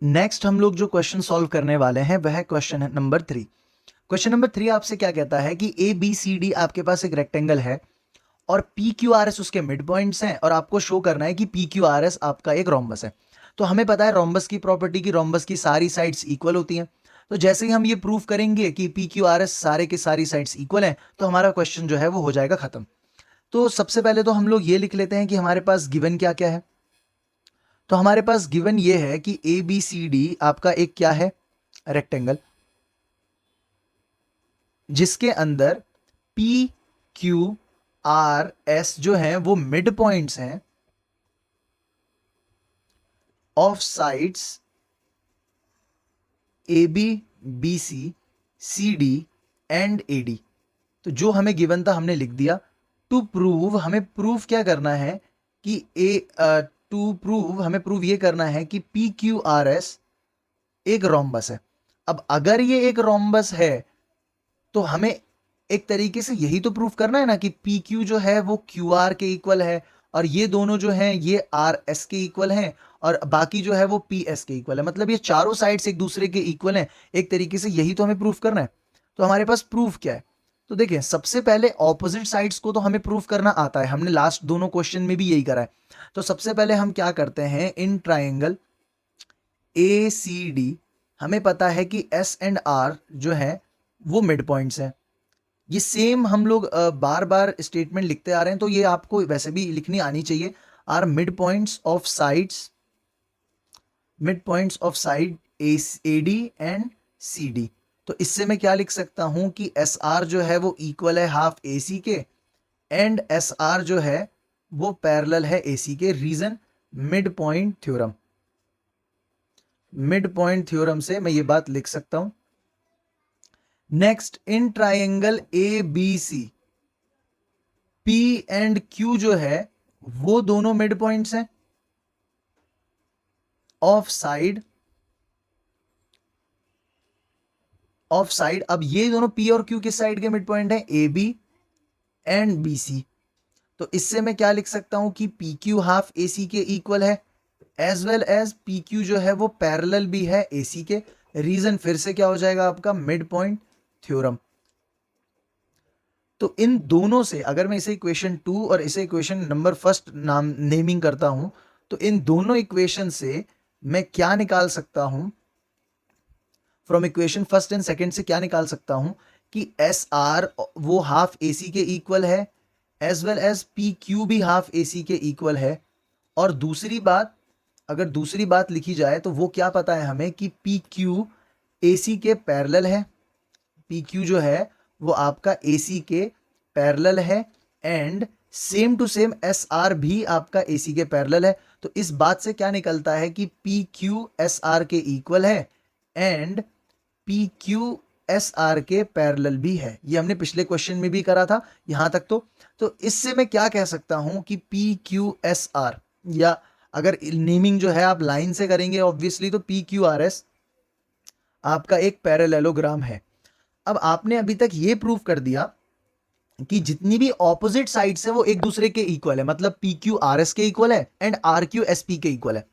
Next हम लोग जो क्वेश्चन सॉल्व करने वाले हैं वह क्वेश्चन है नंबर 3। क्वेश्चन नंबर 3 आपसे क्या कहता है कि ए बी सी डी आपके पास एक रेक्टेंगल है और पी क्यू आर एस उसके मिड पॉइंट्स हैं और आपको शो करना है कि पी क्यू आर एस आपका एक रोम्बस है। तो हमें पता है रोम्बस की प्रॉपर्टी की रोम्बस की सारी साइड्स इक्वल होती हैं। तो जैसे ही हम ये प्रूव करेंगे कि पी क्यू आर एस सारे के सारी साइड्स इक्वल हैं तो हमारा क्वेश्चन जो है वो हो जाएगा खत्म। तो सबसे पहले तो हम लोग ये लिख लेते हैं कि हमारे पास गिवन क्या क्या है। तो हमारे पास गिवन ये है कि ए बी सी डी आपका एक क्या है, रेक्टेंगल, जिसके अंदर पी क्यू आर एस जो है वो मिड पॉइंट्स हैं of sides A B B C C D and A D. तो जो हमें गिवन था हमने लिख दिया। टू प्रूव हमें प्रूव क्या करना है कि हमें प्रूव ये करना है कि पी क्यू आर एस एक रोम्बस है। अब अगर ये एक रोम्बस है तो हमें एक तरीके से यही तो प्रूफ करना है ना कि पी क्यू जो है वो क्यू आर के इक्वल है और ये दोनों जो हैं ये आर एस के इक्वल हैं और बाकी जो है वो पी एस के इक्वल है। मतलब ये चारों साइड्स एक दूसरे के इक्वल हैं। एक तरीके से यही तो हमें प्रूफ करना है। तो हमारे पास प्रूफ क्या है, तो देखिए सबसे पहले ऑपोजिट साइड्स को तो हमें प्रूफ करना आता है, हमने लास्ट दोनों क्वेश्चन में भी यही करा है। तो सबसे पहले हम क्या करते हैं, इन ट्राइंगल ए सी डी हमें पता है कि एस एंड आर जो है वो मिड पॉइंट्स हैं। ये सेम हम लोग बार बार स्टेटमेंट लिखते आ रहे हैं तो ये आपको वैसे भी लिखनी आनी चाहिए। Are mid points of sides, mid points of side A D and C D. तो इससे मैं क्या लिख सकता हूं कि एस आर जो है वो इक्वल है हाफ ए सी के एंड एस आर जो है वो पैरेलल है ए सी के। Reason mid point theorem, mid point theorem से मैं ये बात लिख सकता हूं। Next, in triangle A B C P and Q जो है वो दोनों मिड पॉइंट्स हैं ऑफ साइड, ऑफ साइड। अब ये दोनों पी और क्यू किस साइड के मिड पॉइंट हैं, A B and B C. तो इससे मैं क्या लिख सकता हूं कि P Q half A C के इक्वल है as well as P Q जो है वो पैरेलल भी है ए सी के। रीजन फिर से क्या हो जाएगा आपका, मिड पॉइंट थ्योरम। तो इन दोनों से अगर मैं इसे इक्वेशन 2 और इसे इक्वेशन नंबर फर्स्ट नाम नेमिंग करता हूं तो इन दोनों इक्वेशन से मैं क्या निकाल सकता हूं, from equation first and second से क्या निकाल सकता हूं कि एस आर वो हाफ ए सी के इक्वल है as well as P Q भी हाफ ए सी के इक्वल है। और दूसरी बात, अगर दूसरी बात लिखी जाए तो वो क्या पता है हमें कि पी क्यू ए सी के पैरेलल है, पी क्यू जो है वो आपका ए सी के पैरेलल है and same to same S R भी आपका ए सी के पैरेलल है। तो इस बात से क्या निकलता है कि पी क्यू एस आर के इक्वल है and P Q S R के पैरेलल भी है। ये हमने पिछले क्वेश्चन में भी करा था यहां तक। तो इससे मैं क्या कह सकता हूं कि पी क्यू एस आर, या अगर नेमिंग जो है आप लाइन से करेंगे ऑब्वियसली तो पी क्यू आर एस आपका एक पैरेललोग्राम है। अब आपने अभी तक ये प्रूव कर दिया कि जितनी भी ऑपोजिट साइड्स है वो एक दूसरे के इक्वल है, मतलब पी क्यू आर एस के इक्वल है and R Q S P के इक्वल है।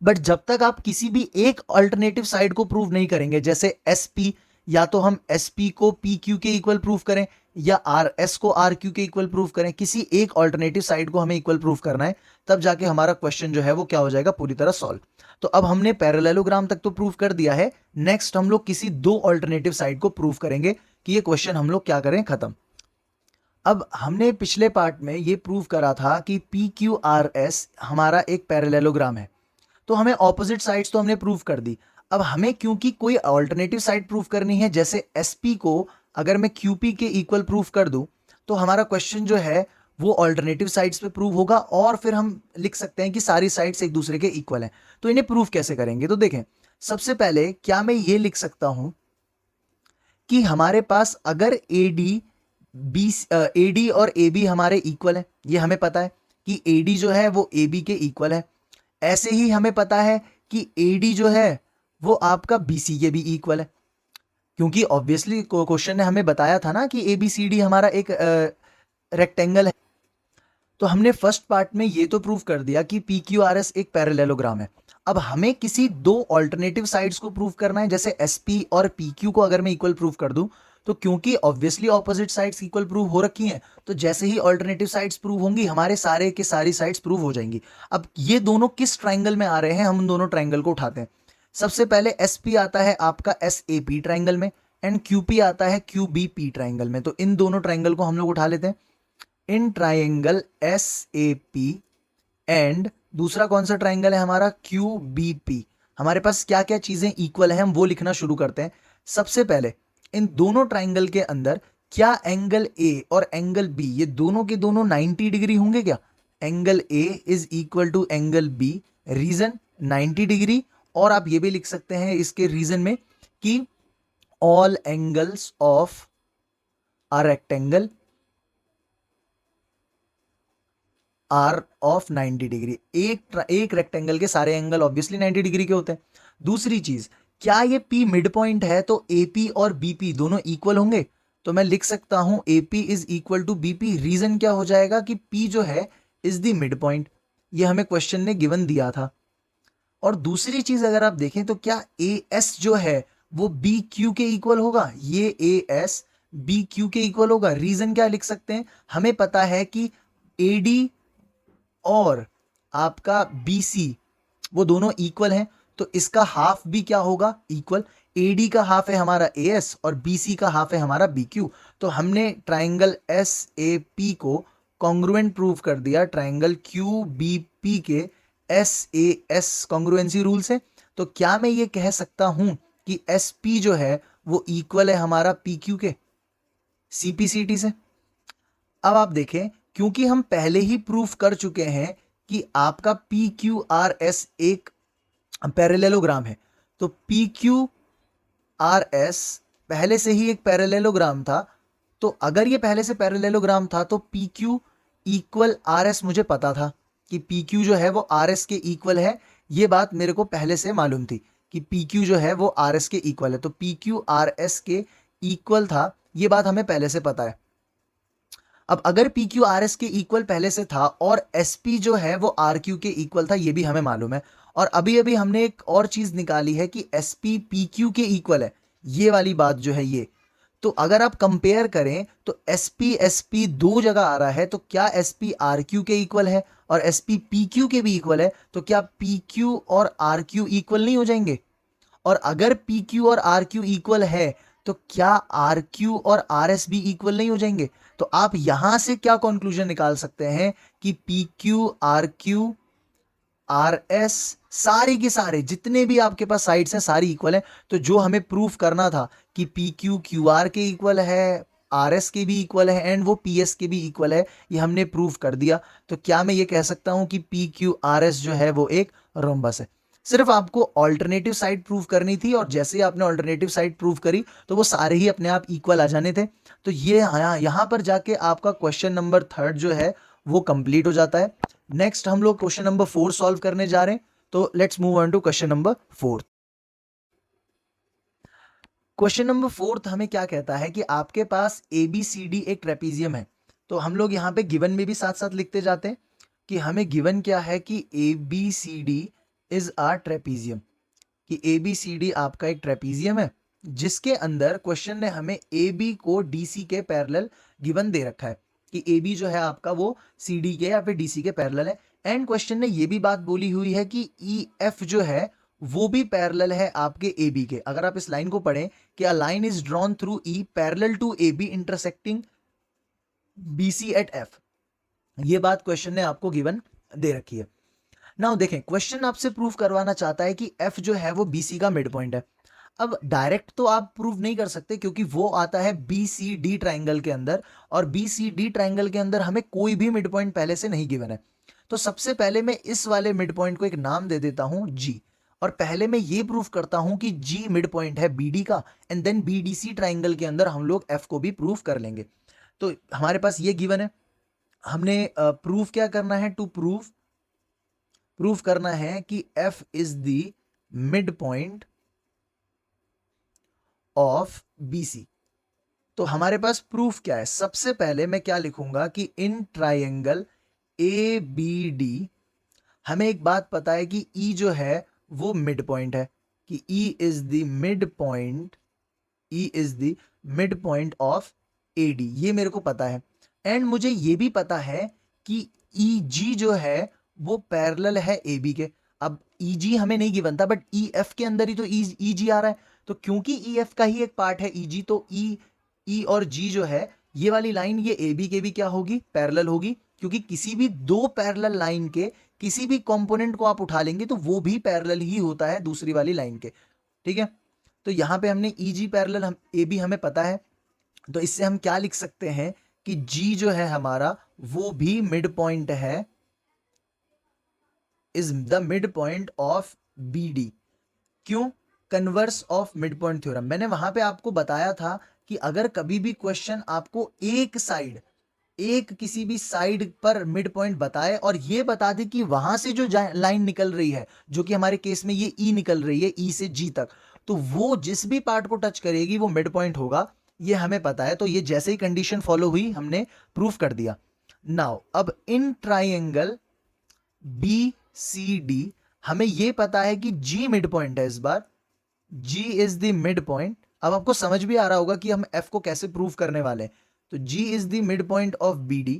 बट जब तक आप किसी भी एक अल्टरनेटिव साइड को प्रूव नहीं करेंगे, जैसे एस पी, या तो हम एस पी को पी क्यू के इक्वल प्रूव करें या आर एस को आर क्यू के इक्वल प्रूव करें, किसी एक अल्टरनेटिव साइड को हमें इक्वल प्रूव करना है, तब जाके हमारा क्वेश्चन जो है वो क्या हो जाएगा, पूरी तरह सॉल्व। तो अब हमने पैरेललोग्राम तक तो प्रूव कर दिया है। नेक्स्ट हम लोग किसी दो अल्टरनेटिव साइड को प्रूव करेंगे कि ये क्वेश्चन हम लोग क्या करें, खत्म। अब हमने पिछले पार्ट में ये प्रूव करा था कि पी क्यू आर एस हमारा एक पैरेललोग्राम है। तो हमें ऑपोजिट साइड्स तो हमने प्रूव कर दी। अब हमें क्योंकि कोई अल्टरनेटिव साइड प्रूव करनी है, जैसे एसपी को अगर मैं क्यूपी के इक्वल प्रूव कर दूं तो हमारा क्वेश्चन जो है वो अल्टरनेटिव साइड्स पे प्रूव होगा और फिर हम लिख सकते हैं कि सारी साइड्स एक दूसरे के इक्वल हैं। तो इन्हें प्रूव कैसे करेंगे, तो देखें सबसे पहले क्या मैं ये लिख सकता हूं कि हमारे पास अगर एडी और ए बी हमारे इक्वल है, ये हमें पता है कि एडी जो है वो ए बी के इक्वल है। ऐसे ही हमें पता है कि एडी जो है वो आपका बीसी के भी इक्वल है, क्योंकि ऑब्वियसली क्वेश्चन ने हमें बताया था ना कि एबीसीडी हमारा एक रेक्टेंगल है। तो हमने फर्स्ट पार्ट में ये तो प्रूव कर दिया कि पी क्यू आर एस एक पैरेललोग्राम है। अब हमें किसी दो ऑल्टरनेटिव साइड्स को प्रूव करना है, जैसे SP और PQ को अगर मैं इक्वल प्रूव कर दूं, तो क्योंकि obviously opposite sides equal prove हो रखी हैं, तो जैसे ही ऑल्टरनेटिव साइड्स प्रूव होंगी हमारे सारे के सारी साइड्स प्रूव हो जाएंगी। अब ये दोनों किस ट्राइंगल में आ रहे हैं, हम उन दोनों ट्राइंगल को उठाते हैं। सबसे पहले SP आता है आपका SAP ट्राइंगल में, एंड QP आता है QBP ट्राइंगल में। तो इन दोनों ट्राइंगल को हम लोग उठा लेते हैं। इन ट्राइंगल SAP एंड दूसरा कौन सा ट्राइंगल है हमारा, QBP। हमारे पास क्या क्या चीजें इक्वल है हम वो लिखना शुरू करते हैं। सबसे पहले इन दोनों ट्राइंगल के अंदर क्या एंगल A और एंगल B ये दोनों के दोनों 90 डिग्री होंगे क्या? Angle A is equal to angle B, reason 90 degree. और आप ये भी लिख सकते हैं इसके रीजन में कि all angles of a rectangle are of 90 degree. एक रेक्टेंगल के सारे एंगल ऑब्वियसली 90 डिग्री के होते हैं। दूसरी चीज, क्या ये P मिड पॉइंट है तो AP और BP दोनों इक्वल होंगे? तो मैं लिख सकता हूं AP is equal to BP। Reason क्या हो जाएगा कि P जो है इज द मिड पॉइंट, ये हमें क्वेश्चन ने गिवन दिया था। और दूसरी चीज अगर आप देखें तो क्या AS जो है वो BQ के इक्वल होगा? ये AS BQ के इक्वल होगा। रीजन क्या लिख सकते हैं, हमें पता है कि AD और आपका BC वो दोनों इक्वल हैं, तो इसका हाफ भी क्या होगा, इक्वल। AD का हाफ है हमारा AS और BC का हाफ है हमारा BQ। तो हमने ट्राइंगल SAP को कॉन्ग्रुएंट प्रूव कर दिया ट्राइंगल QBP के SAS कॉन्ग्रुएंसी रूल से। तो क्या मैं ये कह सकता हूं कि SP जो है वो इक्वल है हमारा PQ के CPCT से? अब आप देखें, क्योंकि हम पहले ही प्रूफ कर चुके हैं कि आपका PQRS एक पैरेललोग्राम है, तो PQRS पहले से ही एक पैरेललोग्राम था। तो अगर ये पहले से पैरेललोग्राम था तो PQ इक्वल RS मुझे पता था कि PQ जो है वो RS के इक्वल है। ये बात मेरे को पहले से मालूम थी कि PQ जो है वो RS के इक्वल है, तो PQ RS के इक्वल था, ये बात हमें पहले से पता है। अब अगर PQRS के इक्वल पहले से था और SP जो है वो RQ के इक्वल था, ये भी हमें मालूम है। और अभी अभी हमने एक और चीज निकाली है कि SP PQ के इक्वल है, ये वाली बात जो है ये। तो अगर आप कंपेयर करें तो SP दो जगह आ रहा है, तो क्या SP RQ के इक्वल है और SP PQ के भी इक्वल है, तो क्या PQ और RQ इक्वल नहीं हो जाएंगे? और अगर PQ और RQ इक्वल है तो क्या RQ और RS भी इक्वल नहीं हो जाएंगे? तो आप यहां से क्या कंक्लूजन निकाल सकते हैं कि PQ RQ RS सारे के सारे जितने भी आपके पास साइड्स हैं सारी इक्वल है। तो जो हमें प्रूफ करना था कि PQ QR के इक्वल है, RS के भी इक्वल है एंड वो PS के भी इक्वल है, ये हमने प्रूफ कर दिया। तो क्या मैं ये कह सकता हूं कि PQRS जो है वो एक रोम्बस है? सिर्फ आपको ऑल्टरनेटिव साइड प्रूव करनी थी, और जैसे ही आपने ऑल्टरनेटिव साइड प्रूव करी तो वो सारे ही अपने आप इक्वल आ जाने थे। तो ये यहां पर जाके आपका क्वेश्चन नंबर 3 जो है वो कंप्लीट हो जाता है। नेक्स्ट हम लोग क्वेश्चन नंबर 4 सॉल्व करने जा रहे हैं। तो let's move on to question number 4। Question number 4 हमें क्या कहता है कि आपके पास ABCD एक ट्रेपीजियम है। तो हम लोग यहाँ पे गिवन में भी साथ साथ लिखते जाते हैं कि हमें गिवन क्या है कि ABCD इज अ ट्रेपीजियम, कि ABCD आपका एक ट्रेपीजियम है जिसके अंदर क्वेश्चन ने हमें AB को DC के पैरेलल गिवन दे रखा है कि AB जो है आपका वो CD के या फिर DC के पैरेलल है। एंड क्वेश्चन ने ये भी बात बोली हुई है कि EF जो है वो भी पैरेलल है आपके AB के। अगर आप इस लाइन को पढ़ें कि a line is drawn through E parallel to AB intersecting BC at F, ये बात क्वेश्चन ने आपको गिवन दे रखी है। नाउ देखें, क्वेश्चन आपसे प्रूव करवाना चाहता है कि F जो है वो BC का मिड पॉइंट है। अब डायरेक्ट तो आप प्रूव नहीं कर सकते क्योंकि वो आता है BCD ट्राइंगल के अंदर, और BCD ट्राइंगल के अंदर हमें कोई भी मिड पॉइंट पहले से नहीं गिवन है। तो सबसे पहले मैं इस वाले मिड पॉइंट को एक नाम दे देता हूं G, और पहले मैं ये प्रूव करता हूं कि G मिड पॉइंट है BD का, एंड देन BDC ट्राइंगल के अंदर हम लोग F को भी प्रूव कर लेंगे। तो हमारे पास ये गिवन है, हमने प्रूफ क्या करना है, टू प्रूफ करना है कि F is the mid point of BC। तो हमारे पास प्रूफ क्या है, सबसे पहले मैं क्या लिखूंगा कि इन ट्राइंगल ABD हमें एक बात पता है कि E जो है वो मिड पॉइंट है, कि E is the mid point, E is the mid point of AD, ये मेरे को पता है। एंड मुझे ये भी पता है कि EG जो है वो पैरेलल है AB के। अब EG हमें नहीं गिवन था, बट EF के अंदर ही तो EG आ रहा है, तो क्योंकि EF का ही एक पार्ट है EG, तो E और G जो है ये वाली लाइन ये AB के भी क्या होगी, पैरेलल होगी, क्योंकि किसी भी दो पैरेलल लाइन के किसी भी कंपोनेंट को आप उठा लेंगे तो वो भी पैरेलल ही होता है दूसरी वाली लाइन के। ठीक है, तो यहां पे हमने EG पैरेलल हम AB हमें पता है, तो इससे हम क्या लिख सकते हैं कि G जो है हमारा वो भी मिड पॉइंट है, is the mid point of BD। क्यों? Converse of mid point theorem. मैंने वहां पे आपको बताया था कि अगर कभी भी क्वेश्चन आपको एक किसी भी साइड पर मिड पॉइंट बताए और ये बता दे कि वहां से जो लाइन निकल रही है, जो कि हमारे केस में ये E निकल रही है, E से G तक, तो वो जिस भी पार्ट को टच करेगी वो मिड पॉइंट होगा, ये हमें पता है। तो ये जैसे ही कंडीशन फॉलो हुई हमने प्रूफ कर दिया। नाउ अब इन ट्राइंगल BCD हमें ये पता है कि G मिड पॉइंट है, इस बार G is the mid point. अब आपको समझ भी आ रहा होगा कि हम F को कैसे प्रूव करने वाले हैं। तो G is the mid point of BD,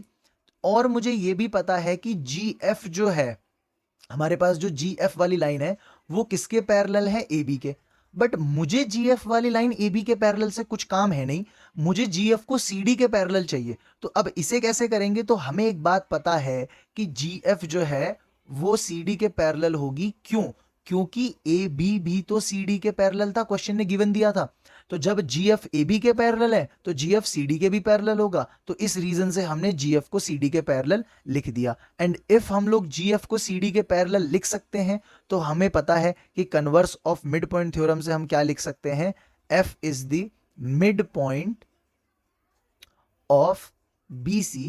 और मुझे ये भी पता है कि GF जो है हमारे पास, जो GF वाली लाइन है वो किसके पैरेलल है, AB के। बट मुझे GF वाली लाइन AB के पैरेलल से कुछ काम है नहीं, मुझे GF को CD के पैरेलल चाहिए। तो अब इसे कैसे करेंगे, तो हमें एक बात पता है कि GF जो है वो CD के पैरेलल होगी। क्यों? क्योंकि AB भी तो CD के पैरेलल था, क्वेश्चन ने गिवन दिया था। तो जब GF AB के पैरेलल है तो GF CD के भी पैरेलल होगा, तो इस रीजन से हमने GF को CD के पैरेलल लिख दिया। एंड इफ हम लोग GF को CD के पैरेलल लिख सकते हैं तो हमें पता है कि converse of mid point theorem से हम क्या लिख सकते हैं, F is the mid point of BC।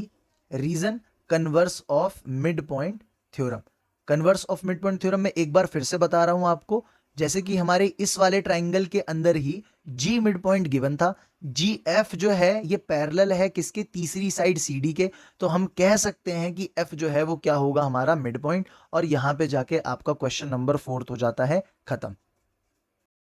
Reason, converse of mid point theorem. Converse of mid point theorem में एक बार फिर से बता रहा हूं आपको, जैसे कि हमारे इस वाले ट्राइंगल के अंदर ही G मिड पॉइंट गिवन था, GF जो है ये पैरेलल है किसके, तीसरी साइड CD के, तो हम कह सकते हैं कि F जो है वो क्या होगा, हमारा मिड पॉइंट। और यहां पे जाके आपका क्वेश्चन नंबर 4 हो जाता है खत्म।